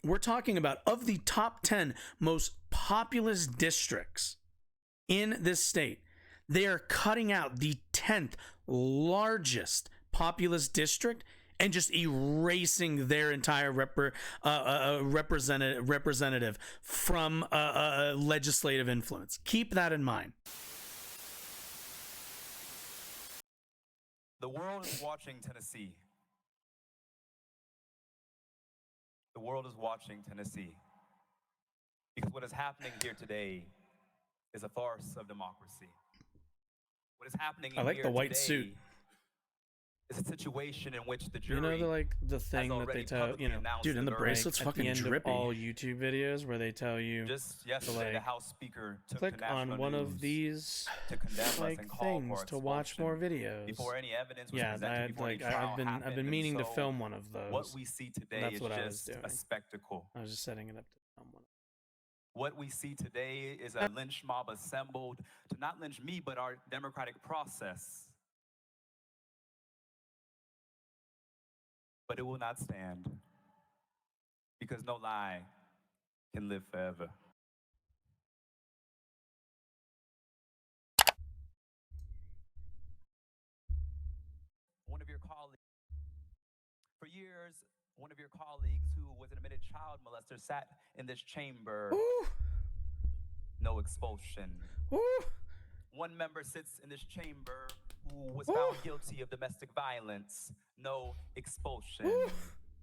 we're talking about, of the top 10 most populous districts in this state, they are cutting out the 10th largest populous district and just erasing their entire representative from legislative influence. Keep that in mind. The world is watching Tennessee. The world is watching Tennessee. Because what is happening here today is a farce of democracy. What is happening I like here the white today suit. Is a situation in which the jury, You know, the thing that they tell, dude, and the bracelet's fucking drippy. At the end of all YouTube videos where they tell you just yesterday, the House Speaker took click to national on one news of these to condemn us like and call things for to watch more videos. Before any evidence was Yeah, presented, before any trial I've been meaning to film one of those. What we see today is just a spectacle. I was just setting it up to film one. What we see today is a lynch mob assembled to not lynch me, but our democratic process. But it will not stand, because no lie can live forever. One of your colleagues, for years, one of your colleagues who was an admitted child molester sat in this chamber. Ooh. No expulsion. Ooh. One member sits in this chamber who was found guilty of domestic violence. No expulsion. Ooh.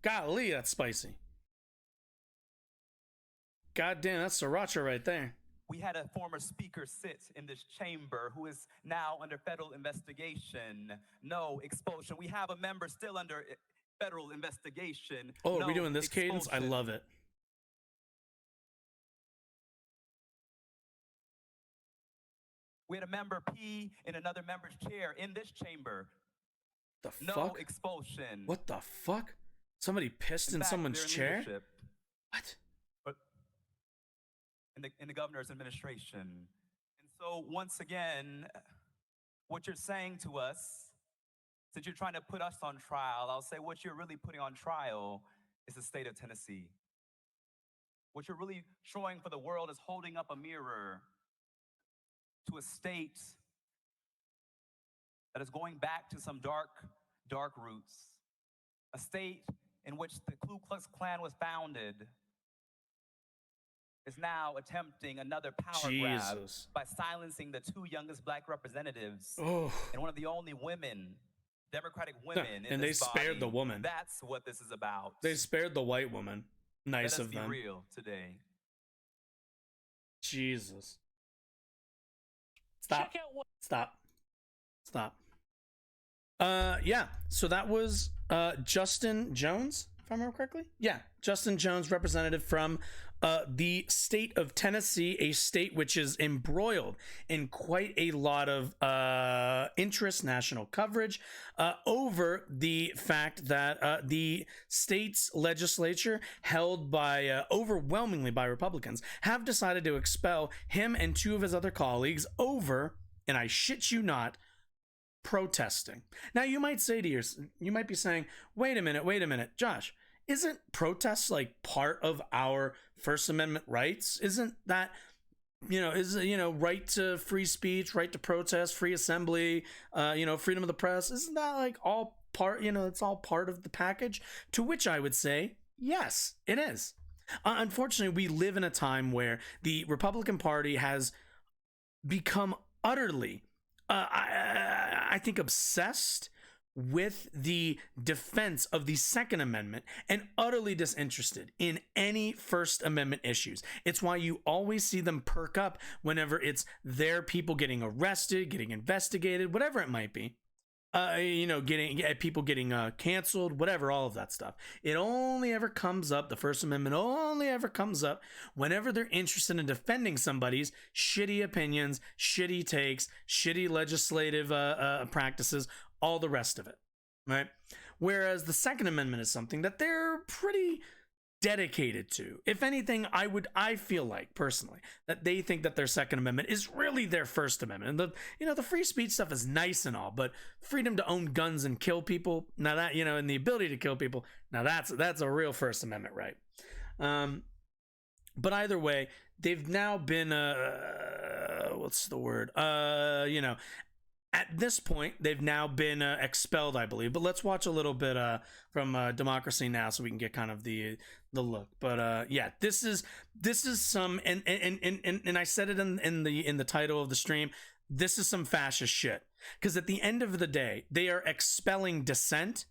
Golly, that's spicy. God damn, that's sriracha right there. We had a former speaker sit in this chamber who is now under federal investigation. No expulsion. We have a member still under federal investigation. Oh, are we doing this cadence? I love it. We had a member pee in another member's chair in this chamber. The no fuck? Expulsion. What the fuck? Somebody pissed in someone's chair? What? But in the governor's administration. And so once again, what you're saying to us, since you're trying to put us on trial, I'll say what you're really putting on trial is the state of Tennessee. What you're really showing for the world is holding up a mirror to a state that is going back to some dark roots. A state in which the Ku Klux Klan was founded is now attempting another power grab by silencing the two youngest black representatives and one of the only women, Democratic women in and this they spared body. the woman. That's what this is about. They spared the white woman. Nice of them. Let us be real today. Jesus. Stop. Stop. Yeah, so that was Justin Jones, if I remember correctly. Yeah, Justin Jones, representative from the state of Tennessee, a state which is embroiled in quite a lot of interest, national coverage, over the fact that the state's legislature, held by overwhelmingly by Republicans, have decided to expel him and two of his other colleagues over, and I shit you not, protesting. Now you might say to you might be saying, wait a minute, Josh, isn't protests like part of our First Amendment rights? Isn't that, right to free speech, right to protest, free assembly, freedom of the press? Isn't that like all part, it's all part of the package? To which I would say, yes, it is. Unfortunately, we live in a time where the Republican Party has become utterly I think obsessed with the defense of the Second Amendment and utterly disinterested in any First Amendment issues. It's why you always see them perk up whenever it's their people getting arrested, getting investigated, whatever it might be. People getting canceled, whatever, all of that stuff. It only ever comes up, the First Amendment only ever comes up whenever they're interested in defending somebody's shitty opinions, shitty takes, shitty legislative practices, all the rest of it, right? Whereas the Second Amendment is something that they're pretty dedicated to. If anything, I feel like personally that they think that their Second Amendment is really their First Amendment. And the free speech stuff is nice and all, but freedom to own guns and kill people, now that, and the ability to kill people, now that's a real First Amendment right. But either way, they've now been what's the word? At this point, they've now been expelled, I believe. But let's watch a little bit from Democracy Now! So we can get kind of the look. But yeah, this is some and I said it in the title of the stream. This is some fascist shit, because at the end of the day, they are expelling dissent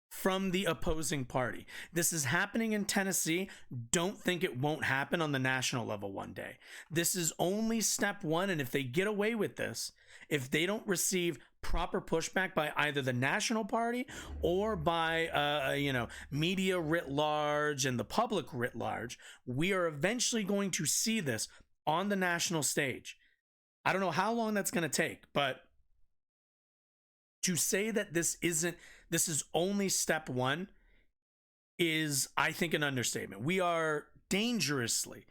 from the opposing party. This is happening in Tennessee. Don't think it won't happen on the national level one day. This is only step one, and if they get away with this, if they don't receive proper pushback by either the national party or by media writ large and the public writ large, we are eventually going to see this on the national stage. I don't know how long that's going to take, but to say that this is only step one is, I think, an understatement. We are dangerously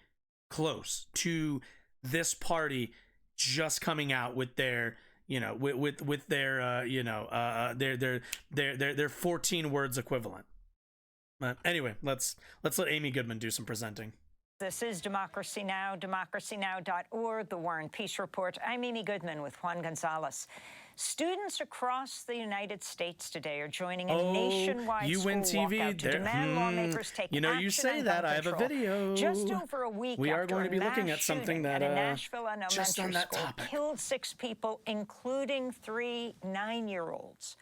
close to this party just coming out with their, with their, their 14 words equivalent. But anyway, let's let Amy Goodman do some presenting. This is Democracy Now!, democracynow.org, The War and Peace Report. I'm Amy Goodman with Juan Gonzalez. Students across the United States today are joining a nationwide school walkout to demand lawmakers take action on gun control. You say that, I have a video. Just over a week we are after going to be looking at something that a Nashville just on that school topic killed 6 people, including 3 9-year-olds.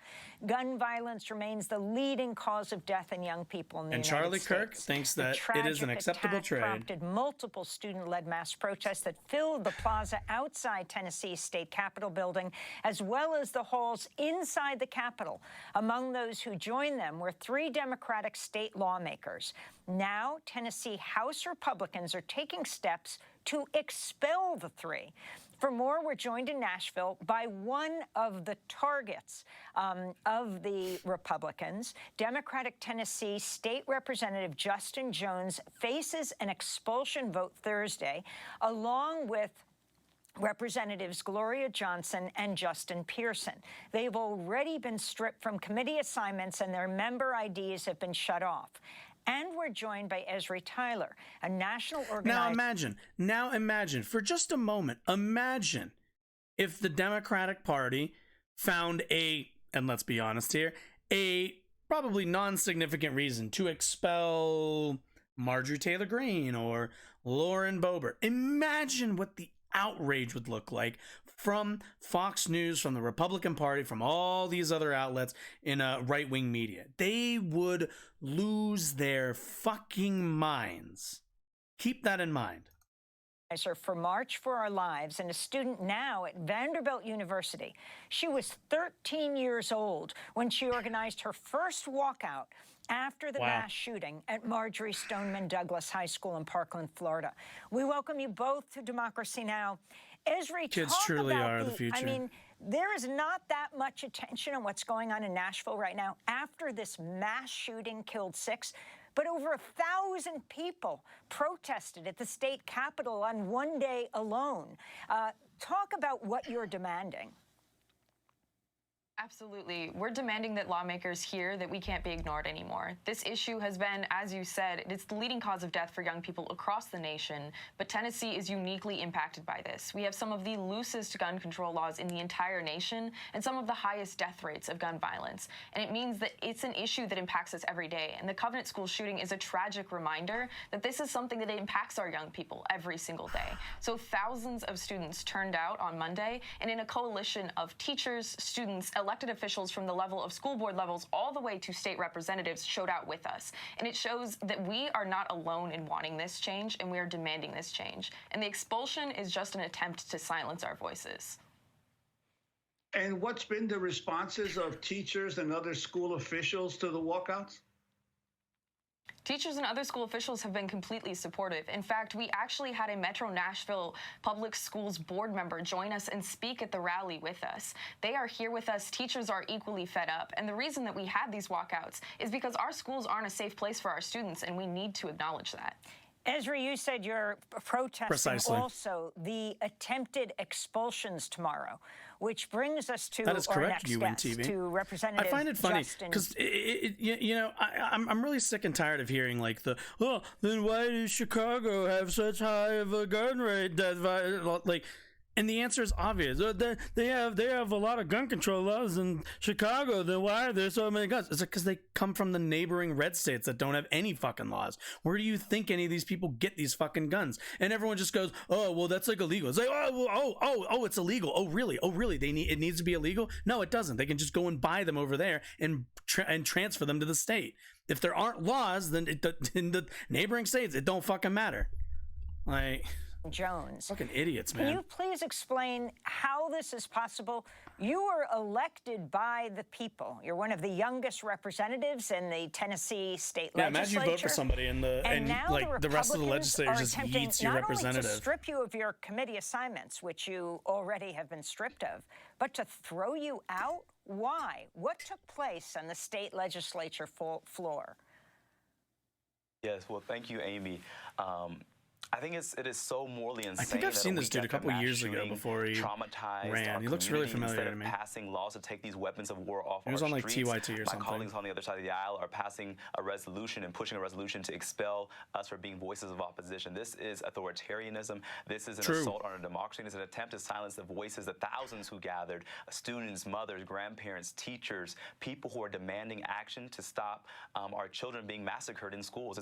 Gun violence remains the leading cause of death in young people in the United States. And Charlie Kirk thinks that it is an acceptable trade. Prompted multiple student-led mass protests that filled the plaza outside Tennessee's state capitol building, as well as the halls inside the Capitol. Among those who joined them were 3 Democratic state lawmakers. Now, Tennessee House Republicans are taking steps to expel the 3. For more, we're joined in Nashville by one of the targets of the Republicans. Democratic Tennessee State Representative Justin Jones faces an expulsion vote Thursday, along with Representatives Gloria Johnson and Justin Pearson. They've already been stripped from committee assignments and their member IDs have been shut off. And we're joined by Esri Tyler, a national organizer. Now imagine, for just a moment, imagine if the Democratic Party found and let's be honest here, a probably non-significant reason to expel Marjorie Taylor Greene or Lauren Boebert. Imagine what the outrage would look like from Fox News, from the Republican Party, from all these other outlets in right-wing media. They would lose their fucking minds. Keep that in mind. For March for Our Lives and a student now at Vanderbilt University. She was 13 years old when she organized her first walkout after the mass shooting at Marjorie Stoneman Douglas High School in Parkland, Florida. We welcome you both to Democracy Now! Esri, kids truly are the future. I mean, there is not that much attention on what's going on in Nashville right now after this mass shooting killed 6. But over 1,000 people protested at the state capitol on one day alone. Talk about what you're demanding. Absolutely. We're demanding that lawmakers hear that we can't be ignored anymore. This issue has been, as you said, it's the leading cause of death for young people across the nation, but Tennessee is uniquely impacted by this. We have some of the loosest gun control laws in the entire nation and some of the highest death rates of gun violence. And it means that it's an issue that impacts us every day. And the Covenant School shooting is a tragic reminder that this is something that impacts our young people every single day. So thousands of students turned out on Monday, and in a coalition of teachers, students, elected officials from the level of school board levels all the way to state representatives showed out with us. And it shows that we are not alone in wanting this change, and we are demanding this change. And the expulsion is just an attempt to silence our voices. And what's been the responses of teachers and other school officials to the walkouts? Teachers and other school officials have been completely supportive. In fact, we actually had a Metro Nashville Public Schools board member join us and speak at the rally with us. They are here with us. Teachers are equally fed up. And the reason that we had these walkouts is because our schools aren't a safe place for our students, and we need to acknowledge that. Ezra, you said you're protesting Precisely. also the attempted expulsions tomorrow, which brings us to That is our correct, next UNTV. guest, to Representative I find it funny Justin. because I'm really sick and tired of hearing like then why does Chicago have such high of a gun rate? Like, and the answer is obvious. They have a lot of gun control laws in Chicago. Then why are there so many guns? It's because they come from the neighboring red states that don't have any fucking laws. Where do you think any of these people get these fucking guns? And everyone just goes, "Oh, well, that's like illegal." It's like, "Oh, it's illegal. Oh, really? It needs to be illegal." No, it doesn't. They can just go and buy them over there and transfer them to the state. If there aren't laws, then in the neighboring states, it don't fucking matter. Like, Jones. fucking idiots, man. Can you please explain how this is possible? You were elected by the people. You're one of the youngest representatives in the Tennessee state legislature. Imagine you vote for somebody and now the rest of the legislature just yeets your not representative. only to strip you of your committee assignments, which you already have been stripped of, but to throw you out? Why? What took place on the state legislature floor? Yes, well, thank you, Amy. I think it is so morally insane. I think I've that seen a this week dude a after couple mass years ago shooting before he traumatized ran. our He looks really community, familiar instead to of me. passing laws to take these weapons of war off He was our on like streets, TYT or my something. colleagues on the other side of the aisle are passing a resolution and pushing a resolution to expel us for being voices of opposition. This is authoritarianism. This is an assault on our democracy. It's an attempt to silence the voices of thousands who gathered, students, mothers, grandparents, teachers, people who are demanding action to stop our children being massacred in schools.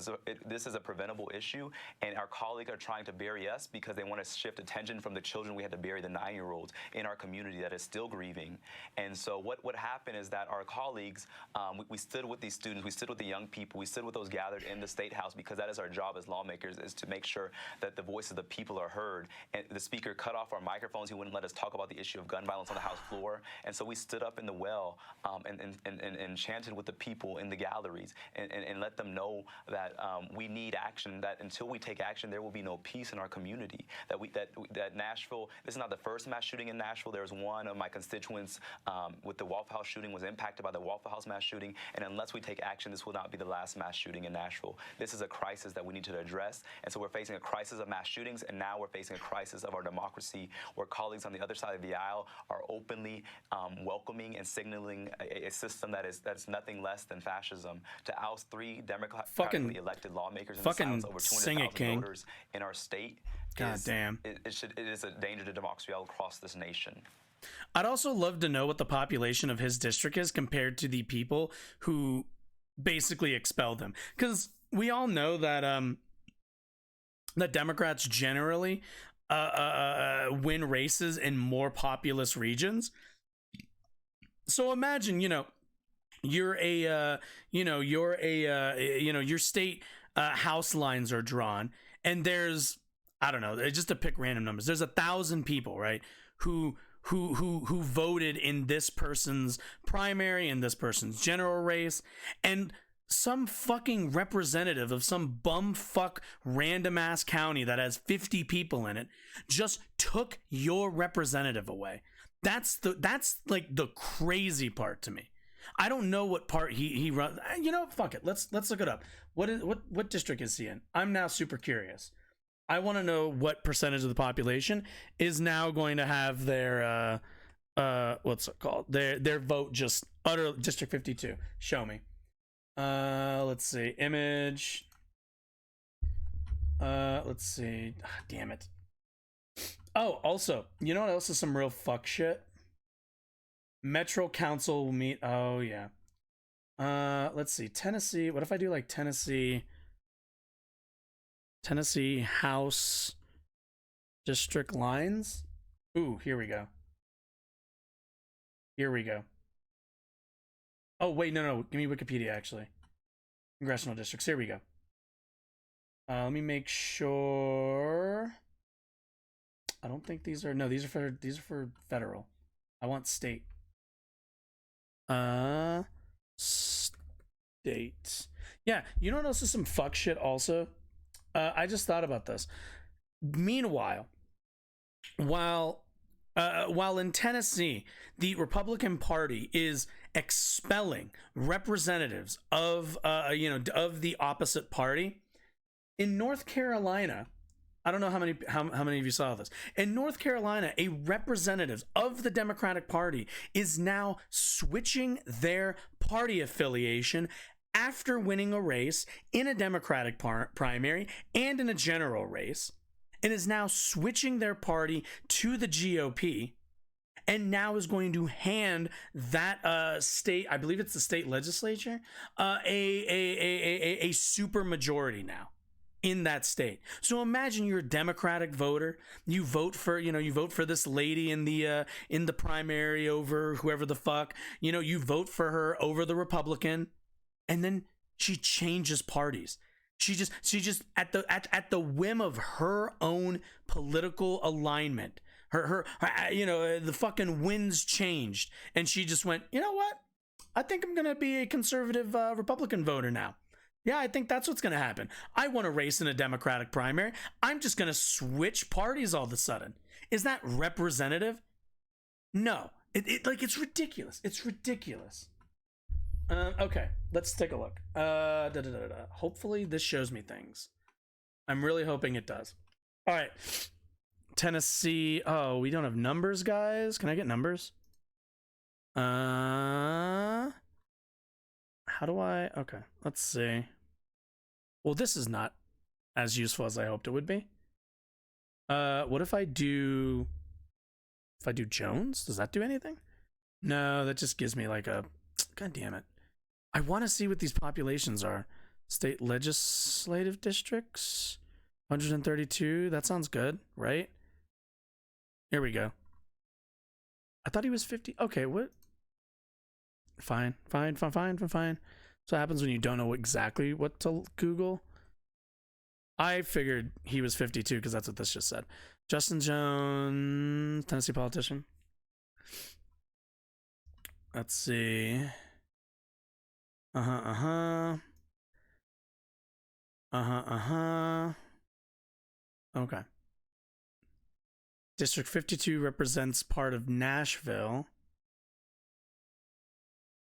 This is a preventable issue, and our colleagues are trying to bury us because they want to shift attention from the children we had to bury, the 9-year-olds in our community that is still grieving. And so what happened is that our colleagues, we stood with these students, we stood with the young people, we stood with those gathered in the State House, because that is our job as lawmakers, is to make sure that the voice of the people are heard. And the speaker cut off our microphones. He wouldn't let us talk about the issue of gun violence on the House floor. And so we stood up in the well and chanted with the people in the galleries and let them know that we need action, that until we take action, there will be no peace in our community. That Nashville, this is not the first mass shooting in Nashville. There's one of my constituents with the Waffle House shooting was impacted by the Waffle House mass shooting. And unless we take action, this will not be the last mass shooting in Nashville. This is a crisis that we need to address. And so we're facing a crisis of mass shootings, and now we're facing a crisis of our democracy, where colleagues on the other side of the aisle are openly welcoming and signaling a system that's nothing less than fascism, to oust 3 democratically elected lawmakers and silence over 200,000 voters in our state. God damn. It is a danger to democracy all across this nation. I'd also love to know what the population of his district is compared to the people who basically expelled him, because we all know that that Democrats generally win races in more populous regions. So imagine, your state house lines are drawn, and there's, I don't know, just to pick random numbers, there's 1,000 people, right, who voted in this person's primary and this person's general race, and some fucking representative of some bumfuck random ass county that has 50 people in it just took your representative away. That's like the crazy part to me. I don't know what part he runs. Fuck it. Let's look it up. What district is he in? I'm now super curious. I want to know what percentage of the population is now going to have their what's it called? Their vote just utter District 52. Show me. Let's see. Image. Let's see. Damn it. Oh, also, you know what else is some real fuck shit? Metro Council will meet. Oh yeah. Let's see. Tennessee. What if I do like Tennessee House district lines? Ooh, here we go. Oh wait, no. Give me Wikipedia actually. Congressional districts. Here we go. Let me make sure. I don't think these are. No, these are for federal. I want state. State. Yeah, you know what else is some fuck shit also? I just thought about this. Meanwhile, while in Tennessee, the Republican Party is expelling representatives of the opposite party, In North Carolina, I don't know how many of you saw this. In North Carolina, a representative of the Democratic Party is now switching their party affiliation after winning a race in a Democratic primary and in a general race, and is now switching their party to the GOP, and now is going to hand that state, I believe it's the state legislature, a super majority now in that state. So imagine you're a Democratic voter. You vote for this lady in the primary over whoever the fuck. You vote for her over the Republican, and then she changes parties. She just at the whim of her own political alignment. Her the fucking winds changed, and she just went, you know what? I think I'm gonna be a conservative Republican voter now. Yeah, I think that's what's gonna happen. I want to race in a Democratic primary. I'm just gonna switch parties all of a sudden. Is that representative? No. It's ridiculous. It's ridiculous. Okay, let's take a look. Hopefully this shows me things. I'm really hoping it does. All right. Tennessee. Oh, we don't have numbers, guys. Can I get numbers? How do I? Okay, let's see. Well, this is not as useful as I hoped it would be. What if I do Jones? Does that do anything? No, that just gives me like a, god damn it. I want to see what these populations are. State legislative districts, 132. That sounds good, right? Here we go. I thought he was 50. Okay, what? Fine. So what happens when you don't know exactly what to Google? I figured he was 52 because that's what this just said. Justin Jones, Tennessee politician. Let's see. Okay. District 52 represents part of Nashville.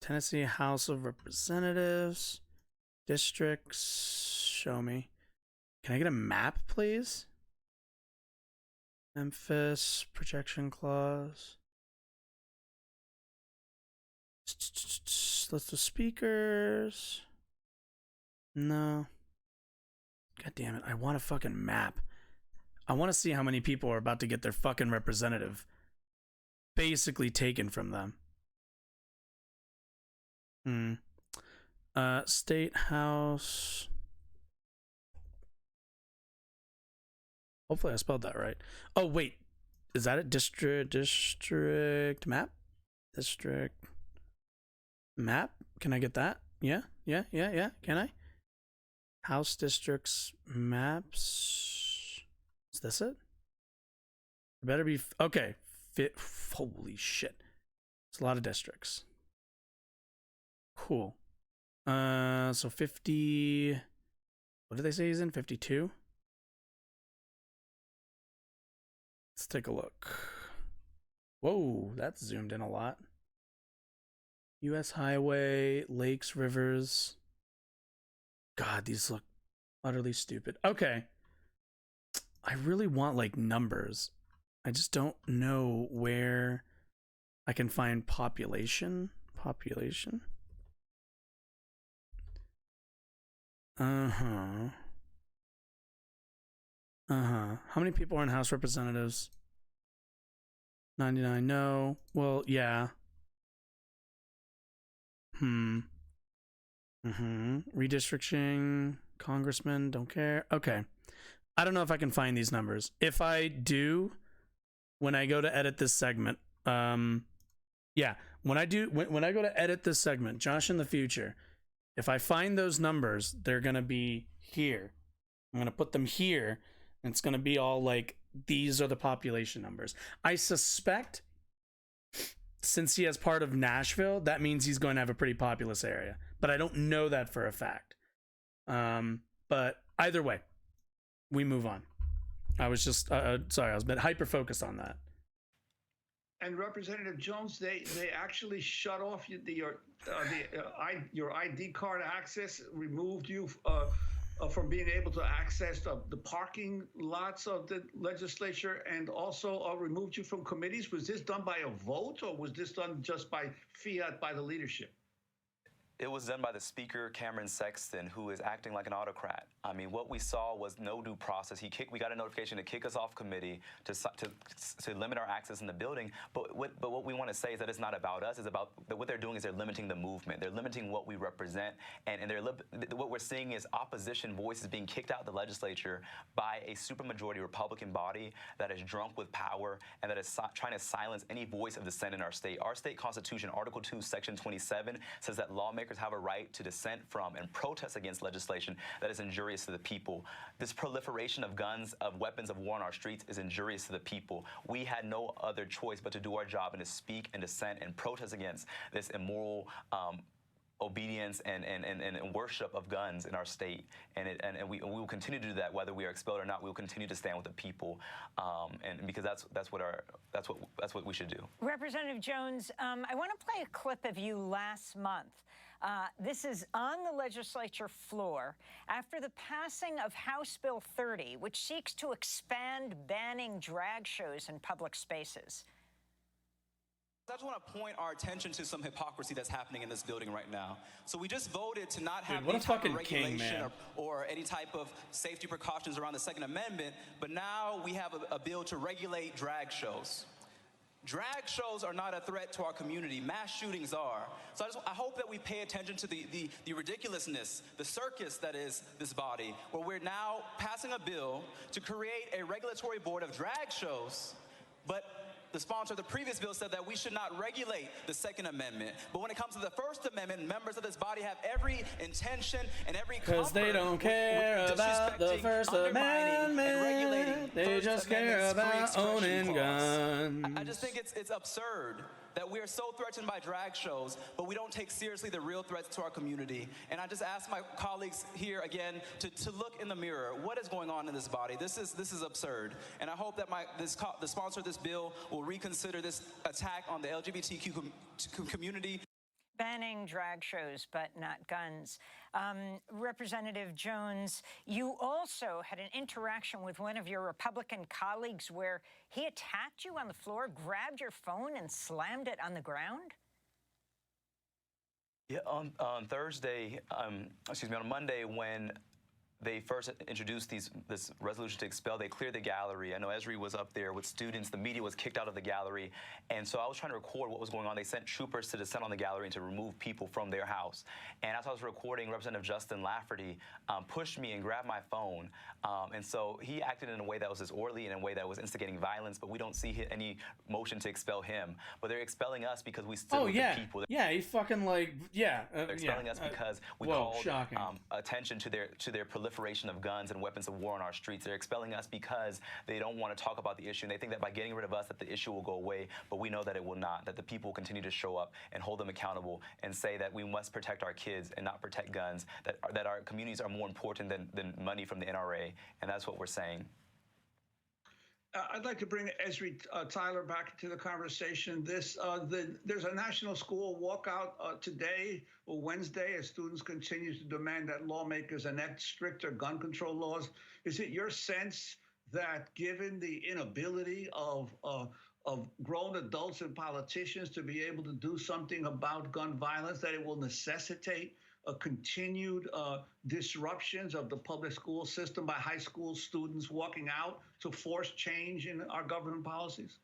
Tennessee House of Representatives. Districts. Show me. Can I get a map, please? Memphis. Projection clause. List of speakers. No. God damn it. I want a fucking map. I want to see how many people are about to get their fucking representative basically taken from them. State House. Hopefully I spelled that right. Oh, wait. Is that a district map? District map? Can I get that? Yeah. Can I? House districts maps. Is this it? It better be okay. Holy shit. It's a lot of districts. Cool. So 50. What did they say he's in? 52? Let's take a look. Whoa, that's zoomed in a lot. U.S. highway, lakes, rivers. God, these look utterly stupid. Okay. I really want like numbers. I just don't know where I can find population. How many people are in House Representatives? 99, no. Well, yeah. Redistricting, congressman, don't care. Okay. I don't know if I can find these numbers. If I do, when I go to edit this segment, when I go to edit this segment, Josh in the future, if I find those numbers, they're going to be here. I'm going to put them here, and it's going to be all like, these are the population numbers. I suspect, since he has part of Nashville, that means he's going to have a pretty populous area. But I don't know that for a fact. But either way, we move on. I was just, sorry, I was a bit hyper-focused on that. And Representative Jones, they actually shut off your ID card access, removed you from being able to access the parking lots of the legislature, and also removed you from committees? Was this done by a vote, or was this done just by fiat by the leadership? It was done by the Speaker, Cameron Sexton, who is acting like an autocrat. I mean, what we saw was no due process. We got a notification to kick us off committee, to limit our access in the building. But what we want to say is that it's not about us. It's about what they're doing is they're limiting the movement. They're limiting what we represent, and what we're seeing is opposition voices being kicked out of the legislature by a supermajority Republican body that is drunk with power and that is trying to silence any voice of dissent in our state. Our state constitution, Article 2, Section 27, says that lawmakers have a right to dissent from and protest against legislation that is injurious to the people. This proliferation of guns, of weapons of war on our streets is injurious to the people. We had no other choice but to do our job and to speak and dissent and protest against this immoral obedience and worship of guns in our state, and we will continue to do that whether we are expelled or not. We will continue to stand with the people, and because that's what we should do. Representative Jones, I want to play a clip of you last month. This is on the legislature floor after the passing of House Bill 30, which seeks to expand banning drag shows in public spaces. I just want to point our attention to some hypocrisy that's happening in this building right now. So we just voted to not have any type of regulation or any type of safety precautions around the Second Amendment, but now we have a bill to regulate drag shows. Drag shows are not a threat to our community. Mass shootings are. So I hope that we pay attention to the ridiculousness, the circus that is this body, where we're now passing a bill to create a regulatory board of drag shows, but the sponsor of the previous bill said that we should not regulate the Second Amendment. But when it comes to the First Amendment, members of this body have every intention and every comfort. Because they don't care about the First Amendment. They just care about owning guns. I just think it's absurd that we are so threatened by drag shows, but we don't take seriously the real threats to our community. And I just ask my colleagues here again to look in the mirror. What is going on in this body? This is absurd. And I hope that the sponsor of this bill will reconsider this attack on the LGBTQ community. Banning drag shows, but not guns. Representative Jones, you also had an interaction with one of your Republican colleagues where he attacked you on the floor, grabbed your phone, and slammed it on the ground? Yeah, on Thursday, on Monday, when they first introduced this resolution to expel, they cleared the gallery. I know Esri was up there with students. The media was kicked out of the gallery. And so I was trying to record what was going on. They sent troopers to descend on the gallery and to remove people from their house. And as I was recording, Representative Justin Lafferty pushed me and grabbed my phone. And so he acted in a way that was disorderly and in a way that was instigating violence, but we don't see any motion to expel him. But they're expelling us because we stood with the people. Yeah, he fucking they're expelling us because we called attention to their proliferation of guns and weapons of war on our streets. They're expelling us because they don't want to talk about the issue, and they think that by getting rid of us that the issue will go away, but we know that it will not, that the people will continue to show up and hold them accountable and say that we must protect our kids and not protect guns, that our communities are more important than money from the NRA, and that's what we're saying. I'd like to bring Esri Tyler back to the conversation. There's a national school walkout today or Wednesday as students continue to demand that lawmakers enact stricter gun control laws. Is it your sense that given the inability of grown adults and politicians to be able to do something about gun violence, that it will necessitate continued disruptions of the public school system by high school students walking out to force change in our government policies?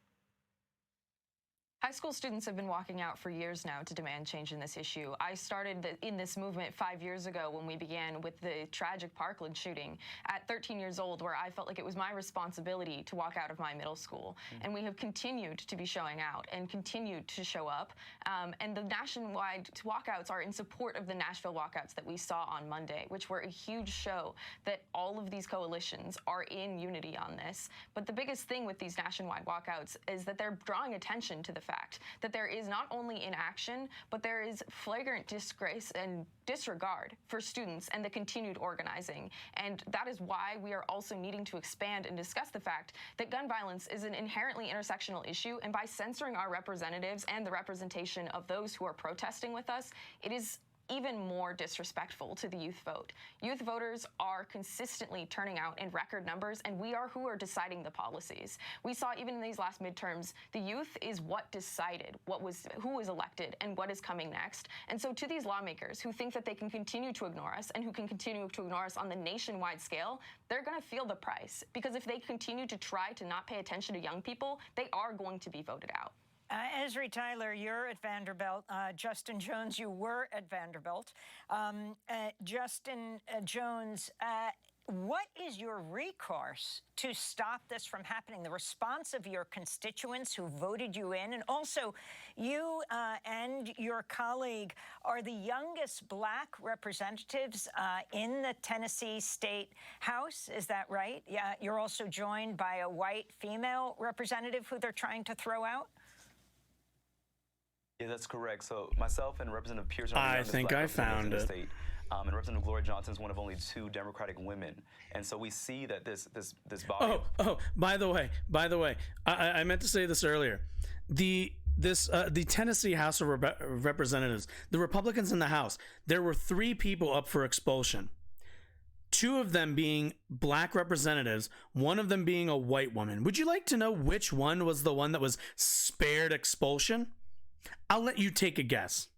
High school students have been walking out for years now to demand change in this issue. I started in this movement 5 years ago when we began with the tragic Parkland shooting at 13 years old, where I felt like it was my responsibility to walk out of my middle school. And we have continued to be showing out and continued to show up. And the nationwide walkouts are in support of the Nashville walkouts that we saw on Monday, which were a huge show that all of these coalitions are in unity on this. But the biggest thing with these nationwide walkouts is that they're drawing attention to the fact that there is not only inaction, but there is flagrant disgrace and disregard for students and the continued organizing. And that is why we are also needing to expand and discuss the fact that gun violence is an inherently intersectional issue. And by censoring our representatives and the representation of those who are protesting with us, it is even more disrespectful to the youth vote. Youth voters are consistently turning out in record numbers, and we are who are deciding the policies. We saw even in these last midterms, the youth is what decided who was elected and what is coming next. And so to these lawmakers who think that they can continue to ignore us and who can continue to ignore us on the nationwide scale, they're going to feel the price, because if they continue to try to not pay attention to young people, they are going to be voted out. Esri Tyler, you're at Vanderbilt. Justin Jones, you were at Vanderbilt. Justin Jones, what is your recourse to stop this from happening? The response of your constituents who voted you in, and also you and your colleague are the youngest black representatives in the Tennessee State House. Is that right? Yeah. You're also joined by a white female representative who they're trying to throw out. Yeah, that's correct. So myself and Representative Pearson are the I youngest think black I found representatives in it. the state. And Representative Gloria Johnson is one of only 2 Democratic women. And so we see that this body. By the way, I meant to say this earlier. The Tennessee House of Representatives, the Republicans in the House, there were 3 people up for expulsion. 2 of them being black representatives, 1 of them being a white woman. Would you like to know which one was the one that was spared expulsion? I'll let you take a guess.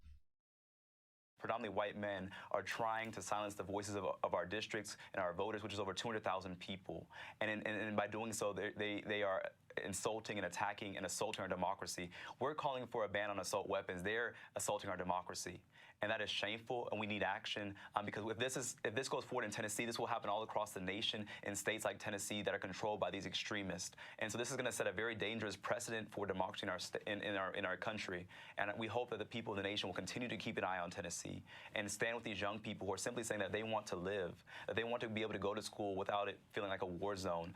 Predominantly white men are trying to silence the voices of our districts and our voters, which is over 200,000 people. And by doing so, they are insulting and attacking and assaulting our democracy. We're calling for a ban on assault weapons. They're assaulting our democracy. And that is shameful, and we need action, because if this goes forward in Tennessee, this will happen all across the nation in states like Tennessee that are controlled by these extremists. And so this is going to set a very dangerous precedent for democracy in our country. And we hope that the people of the nation will continue to keep an eye on Tennessee and stand with these young people who are simply saying that they want to live, that they want to be able to go to school without it feeling like a war zone,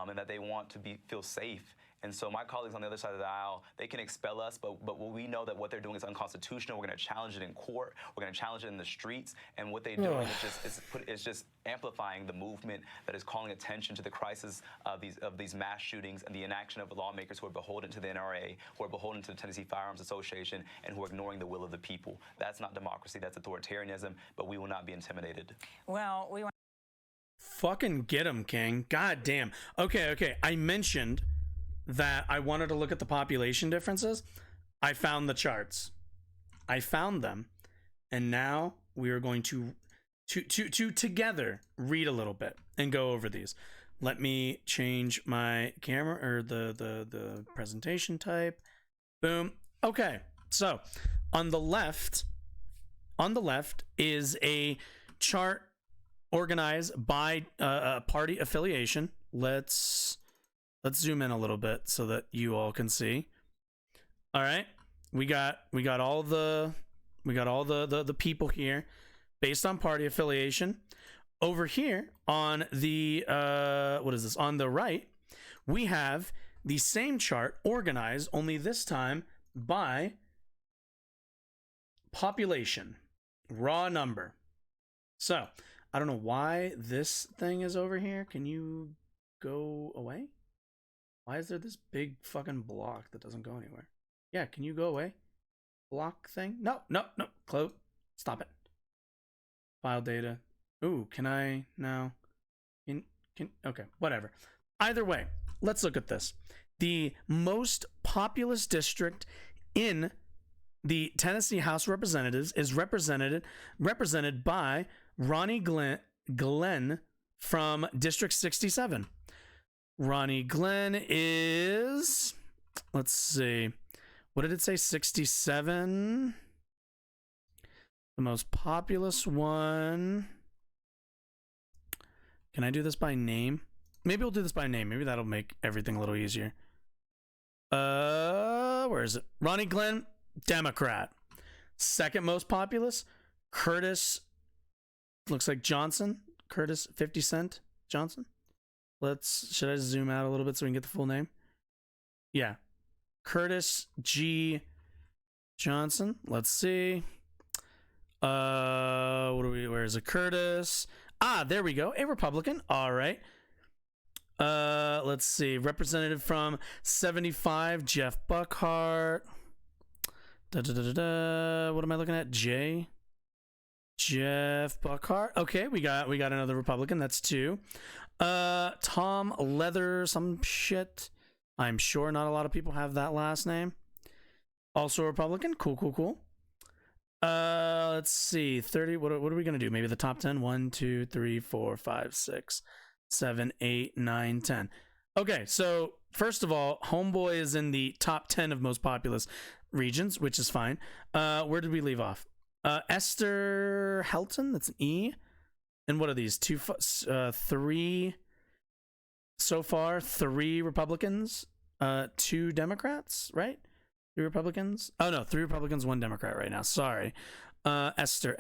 and that they want to feel safe. And so my colleagues on the other side of the aisle, they can expel us, but we know that what they're doing is unconstitutional. We're going to challenge it in court. We're going to challenge it in the streets. And what they're doing is just amplifying the movement that is calling attention to the crisis of these mass shootings and the inaction of lawmakers who are beholden to the NRA, who are beholden to the Tennessee Firearms Association, and who are ignoring the will of the people. That's not democracy. That's authoritarianism. But we will not be intimidated. Well, we want. Fucking get him, King. God damn. Okay. I mentioned that I wanted to look at the population differences. I found the charts. I found them. And now we are going to together read a little bit and go over these. Let me change my camera or the presentation type. Boom. Okay. So on the left is a chart organized by party affiliation. Let's zoom in a little bit so that you all can see. All right, we got all the people here based on party affiliation. Over here on the what is this? On the right, we have the same chart organized, only this time by population, raw number. So I don't know why this thing is over here. Can you go away? Why is there this big fucking block that doesn't go anywhere? Yeah, can you go away? Block thing? No. Close. Stop it. File data. Ooh, can I now? Okay, whatever. Either way, let's look at this. The most populous district in the Tennessee House of Representatives is represented by Ronnie Glenn from District 67. Ronnie Glenn is, let's see, what did it say? 67. The most populous one. Can I do this by name? Maybe we'll do this by name. Maybe that'll make everything a little easier. Where is it? Ronnie Glenn, Democrat. Second most populous, Curtis, looks like Johnson. Curtis 50 Cent Johnson. Should I zoom out a little bit so we can get the full name? Yeah. Curtis G. Johnson. Let's see. Where is it? Curtis. There we go. A Republican. All right. Let's see. Representative from 75, Jeff Buckhart. What am I looking at? J. Jeff Buckhart. Okay, we got another Republican. That's 2. Tom Leather, some shit. I'm sure not a lot of people have that last name. Also a Republican. Cool. Let's see. 30. What are we gonna do? Maybe the top 10. 1, 2, 3, 4, 5, 6, 7, 8, 9, 10. Okay, so first of all, Homeboy is in the top 10 of most populous regions, which is fine. Where did we leave off? Esther Helton, that's an E. And what are these? 3 so far? 3 Republicans, 2 Democrats, right? 3 Republicans. Oh no, 3 Republicans, 1 Democrat right now. Sorry. Esther.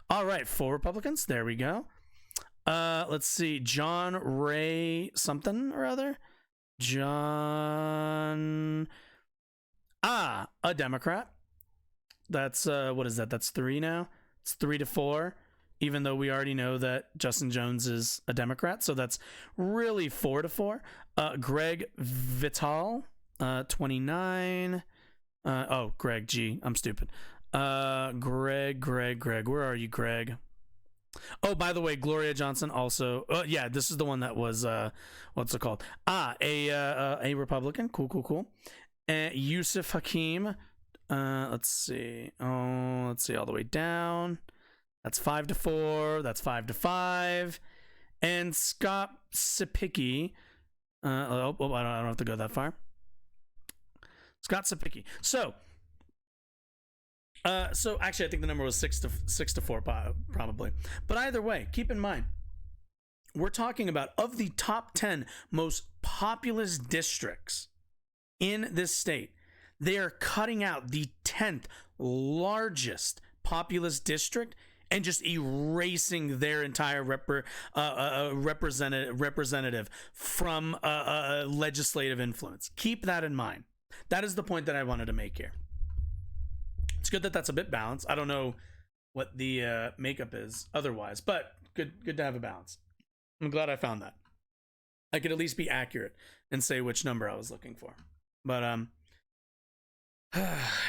All right, 4 Republicans. There we go. Let's see. John Ray something or other. John. A Democrat. That's what is that? That's 3 now. It's 3 to 4. Even though we already know that Justin Jones is a Democrat, so that's really 4 to 4. Greg Vital, 29. Greg G. I'm stupid. Greg. Where are you, Greg? Oh, by the way, Gloria Johnson also. Yeah, this is the one that was what's it called? A Republican. Cool. And Yusuf Hakim. Let's see all the way down. That's 5 to 4. That's 5 to 5. And Scott Sipicki. I don't have to go that far. Scott Sipicki. So actually, I think the number was 6 to 4, probably. But either way, keep in mind, we're talking about of the top 10 most populous districts in this state. They are cutting out the 10th largest populous district and just erasing their entire representative from legislative influence. Keep that in mind. That is the point that I wanted to make here. It's good that that's a bit balanced. I don't know what the makeup is otherwise, but good to have a balance. I'm glad I found that. I could at least be accurate and say which number I was looking for. But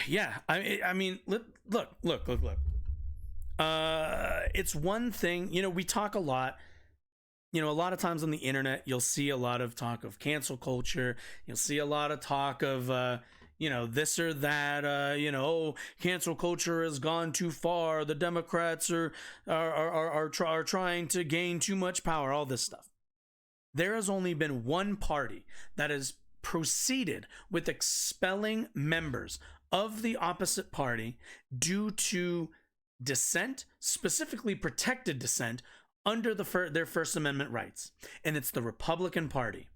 yeah, I mean, look. It's one thing, we talk a lot. A lot of times on the internet, you'll see a lot of talk of cancel culture. You'll see a lot of talk of, this or that. Cancel culture has gone too far. The Democrats are trying to gain too much power. All this stuff. There has only been one party that has proceeded with expelling members of the opposite party due to dissent, specifically protected dissent, under their First Amendment rights, and it's the Republican Party.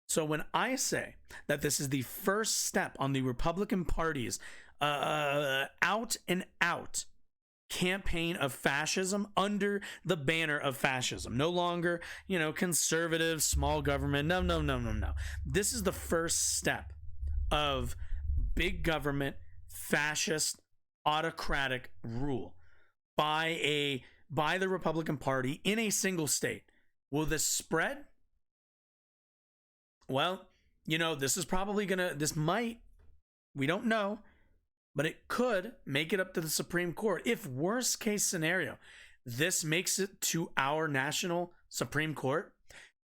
So when I say that this is the first step on the Republican Party's out and out campaign of fascism under the banner of fascism, no longer, conservative, small government, no. This is the first step of big government, fascist, autocratic rule by the Republican Party in a single state. Will this spread? Well, this is probably we don't know, but it could make it up to the Supreme Court. If worst case scenario, this makes it to our national Supreme Court,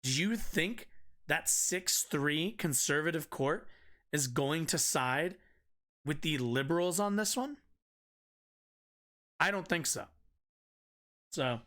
do you think that 6-3 conservative court is going to side with the liberals on this one? I don't think so. So